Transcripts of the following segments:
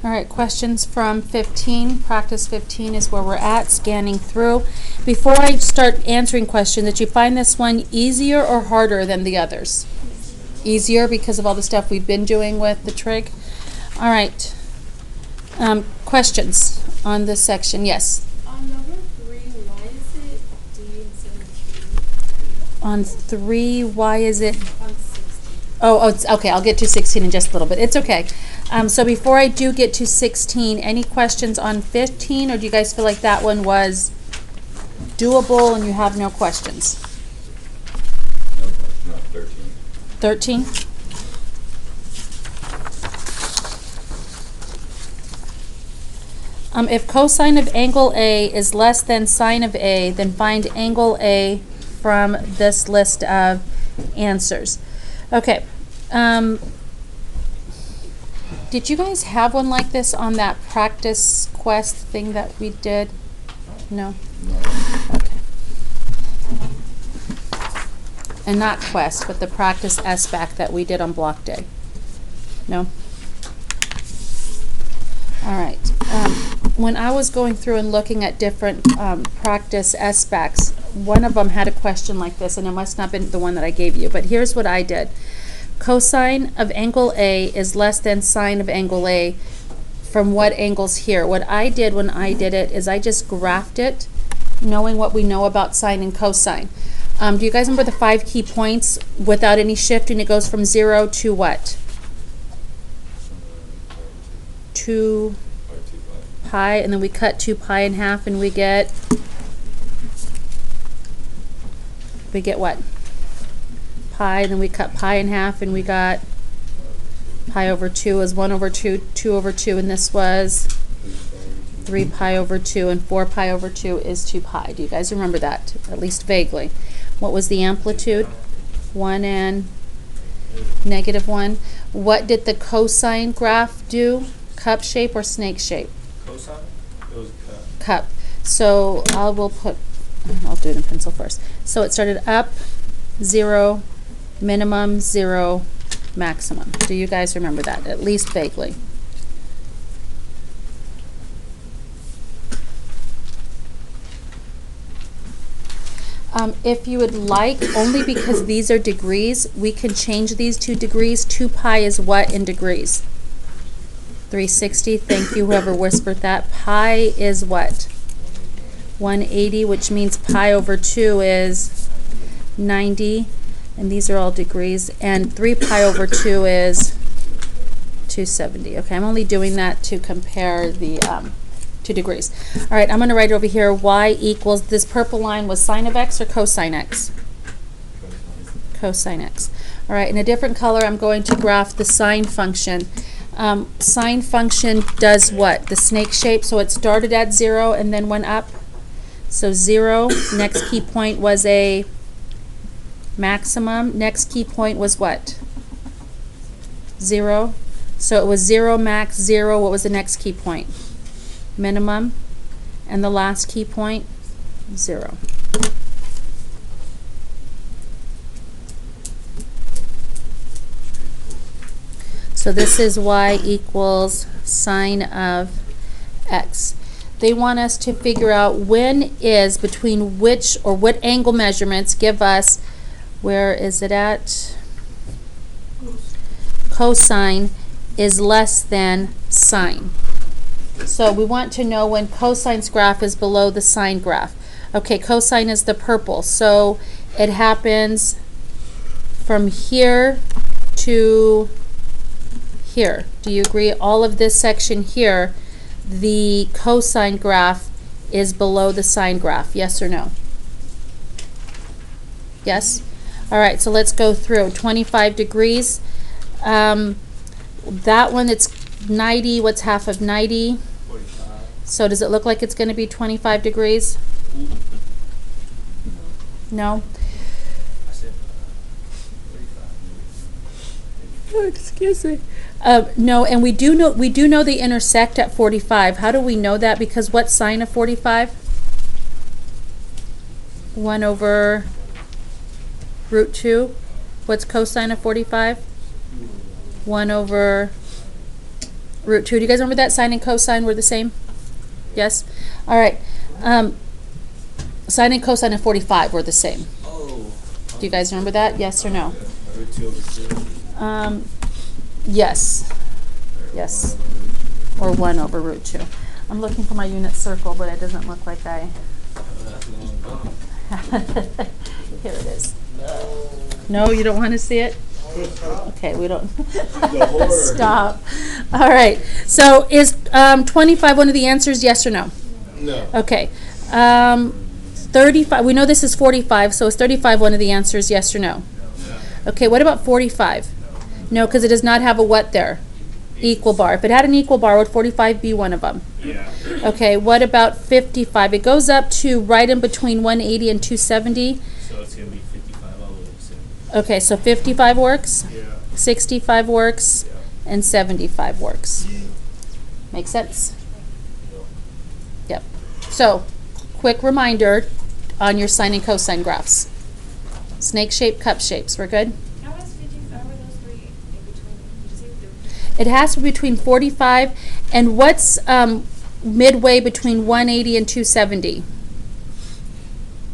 All right, questions from 15. Practice 15 is where we're at, scanning through. Before I start answering questions, did you find this one easier or harder than the others? Easier because of all the stuff we've been doing with the trig. All right. Questions on this section? Yes. On number 3, why is it D instead of 3? On 3, why is it? On 16. Oh, it's okay. I'll get to 16 in just a little bit. It's okay. So before I do get to 16, any questions on 15, or do you guys feel like that one was doable and you have no questions? No, 13. 13? If cosine of angle A is less than sine of A, then find angle A from this list of answers. Okay. Did you guys have one like this on that practice quest thing that we did? No? Okay. And not quest, but the practice Sbac that we did on block day. No? All right. When I was going through and looking at different practice Sbacs, one of them had a question like this, and it must not have been the one that I gave you, but here's what I did. Cosine of angle A is less than sine of angle A from what angles here? What I did when I did it is I just graphed it, knowing what we know about sine and cosine. Do you guys remember the 5 key points without any shifting? It goes from 0 to what? 2 pi, and then we cut 2 pi in half and we get what? Pi, and then we cut pi in half and we got pi over 2 is 1 over 2, 2 over 2, and this was 3 pi over 2, and 4 pi over 2 is 2 pi. Do you guys remember that, at least vaguely? What was the amplitude? 1 and -1. What did the cosine graph do? Cup shape or snake shape? Cosine? It was a Cup. So I'll do it in pencil first. So it started up, 0, minimum, 0, maximum. Do you guys remember that, at least vaguely? If you would like, only because these are degrees, we can change these to degrees. 2 pi is what in degrees? 360. Thank you, whoever whispered that. Pi is what? 180, which means pi over 2 is 90. And these are all degrees. And 3 pi over 2 is 270. Okay, I'm only doing that to compare the 2 degrees. All right, I'm going to write over here y equals, this purple line was sine of x or cosine x? Cosine x. All right, in a different color, I'm going to graph the sine function. Sine function does what? The snake shape, so it started at 0 and then went up. So 0, next key point was a maximum. Next key point was what? 0. So it was 0, max, 0. What was the next key point? Minimum. And the last key point? 0. So this is y equals sine of x. They want us to figure out when is between which or what angle measurements give us, where is it at? Cosine is less than sine. So we want to know when cosine's graph is below the sine graph. Okay, cosine is the purple, so it happens from here to here. Do you agree? All of this section here, the cosine graph is below the sine graph. Yes or no? Yes? All right, so let's go through. 25 degrees. That one, it's 90. What's half of 90? 45. So does it look like it's going to be 25 degrees? No? I said 45. Oh, excuse me. No, and we do know they intersect at 45. How do we know that? Because what's sine of 45? 1 over root 2. What's cosine of 45? 1 over Root 2. Do you guys remember that sine and cosine were the same? Yes? All right. Sine and cosine of 45 were the same. Oh. Do you guys remember that? Yes or no? Root 2 over 2. Yes. Yes. Or 1 over root 2. I'm looking for my unit circle, but it doesn't look like I... Here it is. No, you don't want to see it? Okay, we don't. Stop. All right. So is 25 one of the answers, yes or no? No. Okay. 35, we know this is 45, so is 35 one of the answers, yes or no? Okay, what about 45? No, because it does not have a what there? Equal bar. If it had an equal bar, would 45 be one of them? Yeah. Okay, what about 55? It goes up to right in between 180 and 270. So it's going to be 55 all the way to 7. Okay, so 55 works, Yeah. 65 works, Yeah. and 75 works. Make sense? Yep. So, quick reminder on your sine and cosine graphs. Snake shape, cup shapes. We're good? How were those three in between? Did you say It has to be between 45 and what's midway between 180 and 270?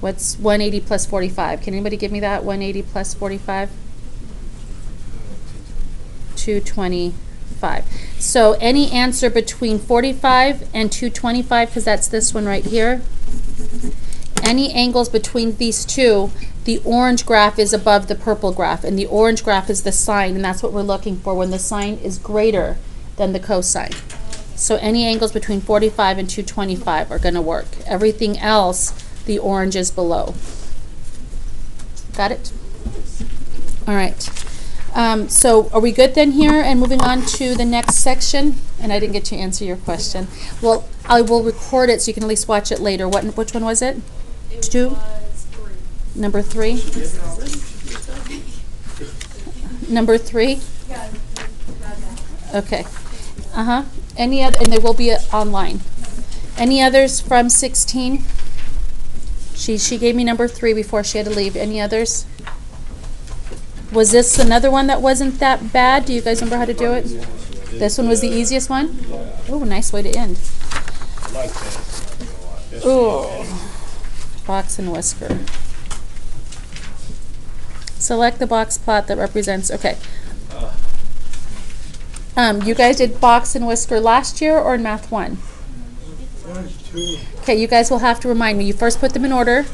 What's 180 plus 45? Can anybody give me that? 180 plus 45? 225. So any answer between 45 and 225, because that's this one right here. Any angles between these two, the orange graph is above the purple graph, and the orange graph is the sine, and that's what we're looking for when the sine is greater than the cosine. So any angles between 45 and 225 are going to work. Everything else, the orange is below. Got it? All right. So are we good then here? And moving on to the next section. And I didn't get to answer your question. Well, I will record it so you can at least watch it later. Which one was it? It 2? was 3. Number 3? Number 3? Yeah, Okay. Uh-huh. Any other, and they will be online. Any others from 16? She gave me number 3 before she had to leave. Any others? Was this another one that wasn't that bad? Do you guys remember how to do it? This one was the easiest one? Oh, nice way to end. I like that. Ooh. Box and whisker. Select the box plot that represents, okay. You guys did box and whisker last year or in Math 1? Okay, you guys will have to remind me. You first put them in order.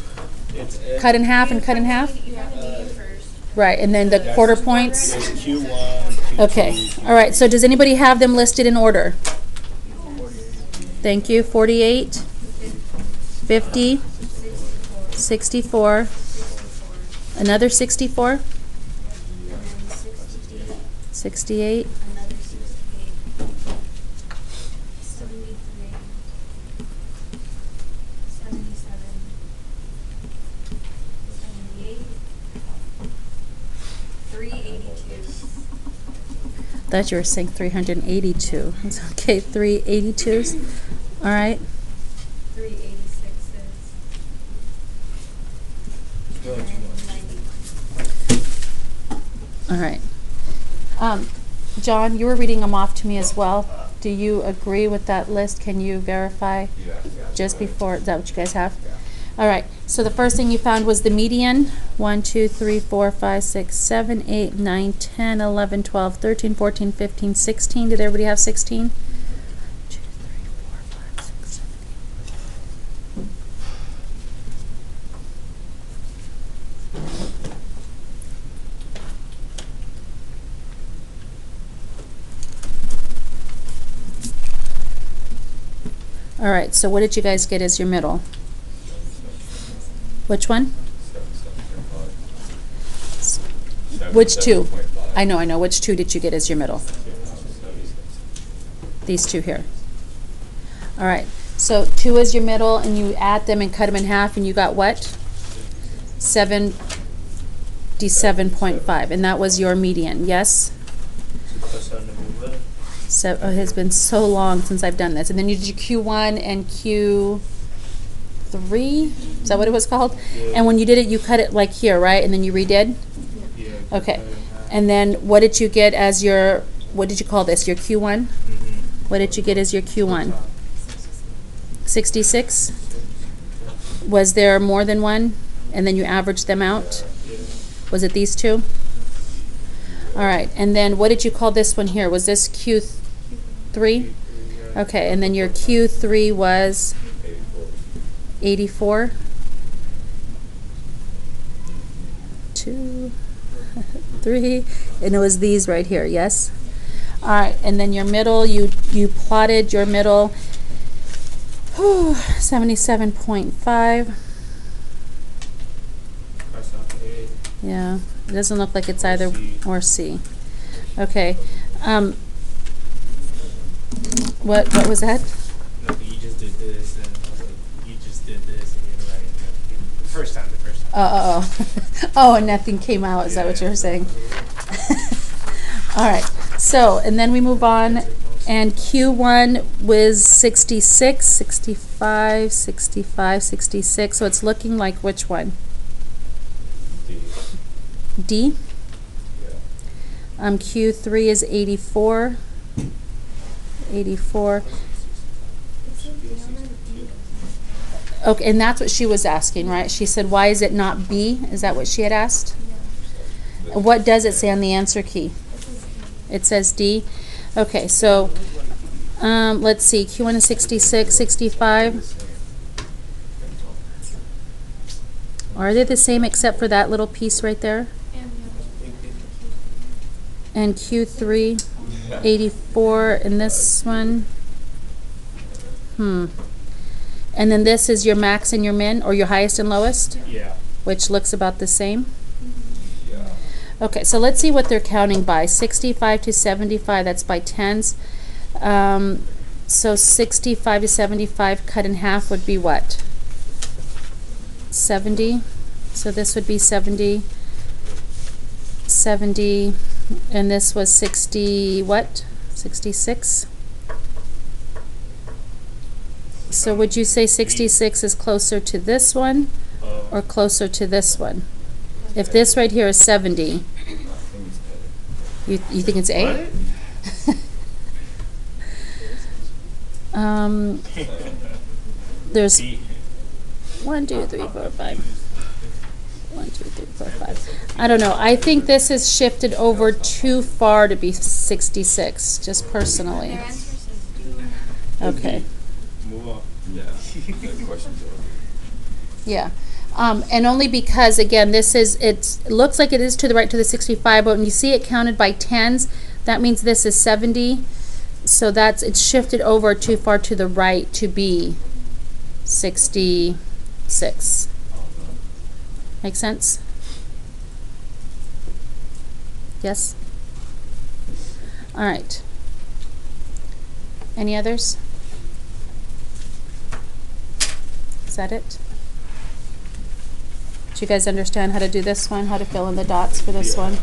Cut in half and cut in half. you have the median first. Right, and then the quarter points. It's Q1, Q2. Okay, all right, so does anybody have them listed in order? Thank you. 48, 50, 64, another 64, 68, 382. thought you were saying 382. It's okay, 382s. All right. 386s. Go And ahead, 90. All right. John, you were reading them off to me as well. Do you agree with that list? Can you verify just before? Is that what you guys have? All right. So the first thing you found was the median. 1, 2, 3, 4, 5, 6, 7, 8, 9, 10, 11, 12, 13, 14, 15, 16. Did everybody have 16? 2, 3, 4, 5, 6, 7, 8. All right, so what did you guys get as your middle? Which one? Which two? I know. Which two did you get as your middle? These two here. All right, so 2 is your middle, and you add them and cut them in half, and you got what? 77.5, and that was your median, yes? So it has been so long since I've done this. And then you did your Q1 and Q3. Is that what it was called? Yeah. And when you did it, you cut it like here, right? And then you redid? Yeah. Okay. And then what did you get as your, what did you call this? Your Q1? What did you get as your Q1? 66? Was there more than one? And then you averaged them out? Was it these two? All right, and then what did you call this one here? Was this Q3? Okay, and then your Q3 was 84? 2, 3, and it was these right here, yes? All right, and then your middle, you plotted your middle, 77.5. That's not A. Yeah, it doesn't look like it's either or C. Okay. What was that? No, you just did this, and I was like, you just did this, and you're right. The first time. Oh, oh, and nothing came out. Is that what you were saying? All right. So, and then we move on, and Q1 was 66, 65, 65, 66. So it's looking like which one? D. Q3 is 84. 84. Okay, and that's what she was asking, right? She said, why is it not B? Is that what she had asked? Yeah. What does it say on the answer key? It says D. Okay, so let's see. Q1 is 66, 65. Are they the same except for that little piece right there? And Q3, 84, and this one? And then this is your max and your min, or your highest and lowest? Yeah. Which looks about the same? Yeah. Okay, so let's see what they're counting by. 65 to 75, that's by tens. So 65 to 75 cut in half would be what? 70. So this would be 70. 70. And this was 60, what? 66? So would you say 66 is closer to this one or closer to this one? If this right here is 70, you think it's A? There's 1, 2, 3, 4, 5. 1, 2, 3, 4, 5. I don't know. I think this is shifted over too far to be 66, just personally. Their answer says D. Okay. Move on. Yeah. That question's over. Yeah. And only because, again, it looks like it is to the right to the 65, but when you see it counted by tens, that means this is 70. So it's shifted over too far to the right to be 66. Make sense? Yes? All right. Any others? Is that it? Do you guys understand how to do this one? How to fill in the dots for this one?